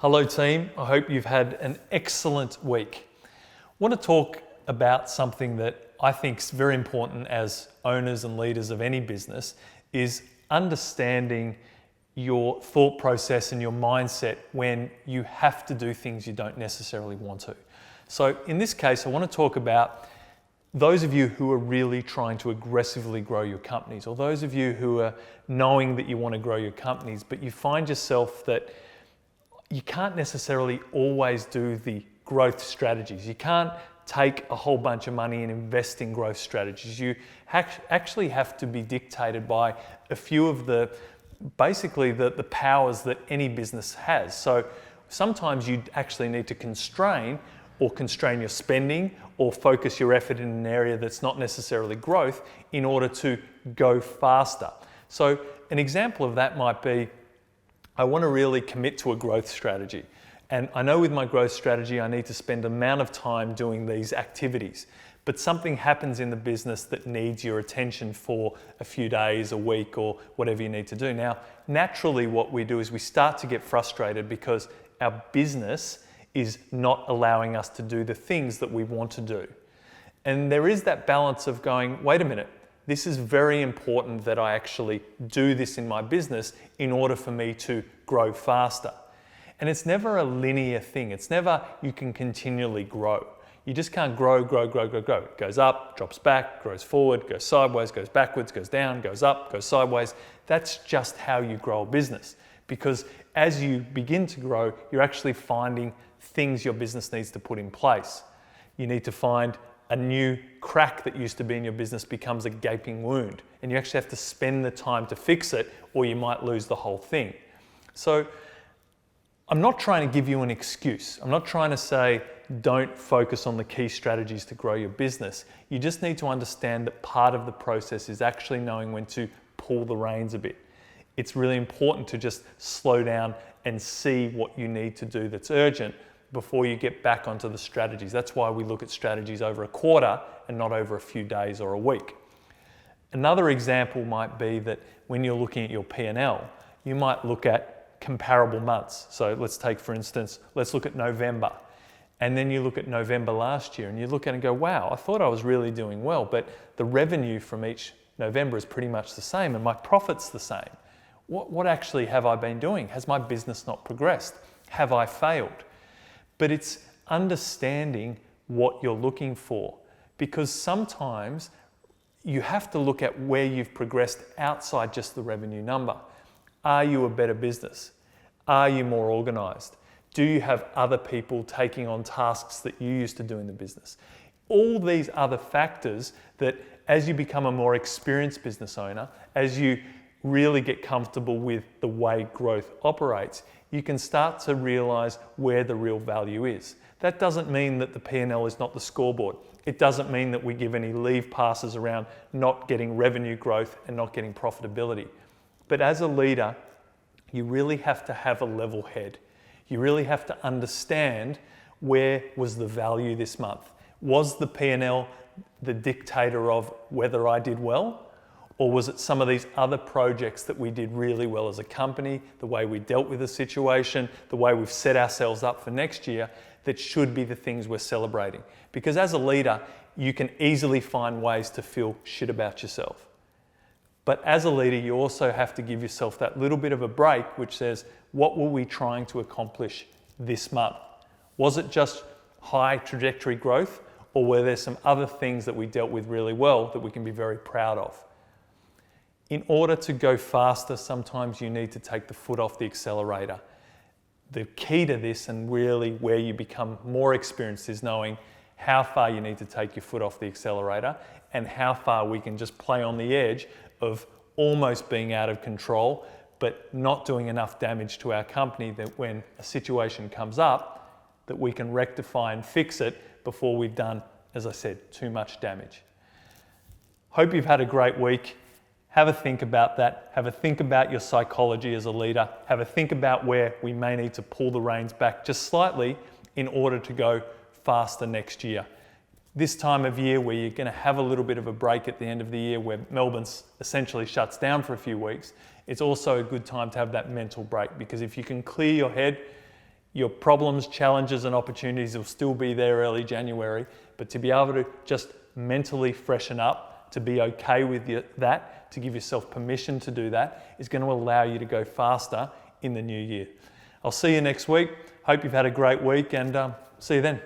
Hello team, I hope you've had an excellent week. I want to talk about something that I think is very important as owners and leaders of any business is understanding your thought process and your mindset when you have to do things you don't necessarily want to. So in this case, I want to talk about those of you who are really trying to aggressively grow your companies, or those of you who are knowing that you want to grow your companies, but you find yourself that you can't necessarily always do the growth strategies. You can't take a whole bunch of money and invest in growth strategies. You actually have to be dictated by a few of the powers that any business has. So sometimes you actually need to constrain your spending or focus your effort in an area that's not necessarily growth in order to go faster. So an example of that might be, I want to really commit to a growth strategy. And I know with my growth strategy, I need to spend an amount of time doing these activities. But something happens in the business that needs your attention for a few days, a week, or whatever you need to do. Now, naturally what we do is we start to get frustrated because our business is not allowing us to do the things that we want to do. And there is that balance of going, wait a minute, this is very important that I actually do this in my business in order for me to grow faster. And it's never a linear thing. It's never you can continually grow. You just can't grow. It goes up, drops back, grows forward, goes sideways, goes backwards, goes down, goes up, goes sideways. That's just how you grow a business. Because as you begin to grow, you're actually finding things your business needs to put in place. You need to find a new crack that used to be in your business becomes a gaping wound, and you actually have to spend the time to fix it, or you might lose the whole thing. So I'm not trying to give you an excuse. I'm not trying to say don't focus on the key strategies to grow your business. You just need to understand that part of the process is actually knowing when to pull the reins a bit. It's really important to just slow down and see what you need to do that's urgent before you get back onto the strategies. That's why we look at strategies over a quarter and not over a few days or a week. Another example might be that when you're looking at your P&L, you might look at comparable months. So let's take, for instance, let's look at November. And then you look at November last year and you look at it and go, wow, I thought I was really doing well, but the revenue from each November is pretty much the same and my profit's the same. What actually have I been doing? Has my business not progressed? Have I failed? But it's understanding what you're looking for, because sometimes you have to look at where you've progressed outside just the revenue number. Are you a better business? Are you more organized? Do you have other people taking on tasks that you used to do in the business? All these other factors that as you become a more experienced business owner, as you really get comfortable with the way growth operates, you can start to realize where the real value is. That doesn't mean that the P&L is not the scoreboard. It doesn't mean that we give any leave passes around not getting revenue growth and not getting profitability. But as a leader, you really have to have a level head. You really have to understand where was the value this month. Was the P&L the dictator of whether I did well? Or was it some of these other projects that we did really well as a company, the way we dealt with the situation, the way we've set ourselves up for next year, that should be the things we're celebrating? Because as a leader, you can easily find ways to feel shit about yourself. But as a leader, you also have to give yourself that little bit of a break, which says, what were we trying to accomplish this month? Was it just high trajectory growth, or were there some other things that we dealt with really well that we can be very proud of? In order to go faster, sometimes you need to take the foot off the accelerator. The key to this, and really where you become more experienced, is knowing how far you need to take your foot off the accelerator and how far we can just play on the edge of almost being out of control, but not doing enough damage to our company that when a situation comes up, that we can rectify and fix it before we've done, as I said, too much damage. Hope you've had a great week. Have a think about that. Have a think about your psychology as a leader. Have a think about where we may need to pull the reins back just slightly in order to go faster next year. This time of year where you're going to have a little bit of a break at the end of the year, where Melbourne essentially shuts down for a few weeks, it's also a good time to have that mental break, because if you can clear your head, Your problems, challenges, and opportunities will still be there early January, but to be able to just mentally freshen up, to be okay with that, to give yourself permission to do that, is going to allow you to go faster in the new year. I'll see you next week. Hope you've had a great week, and see you then.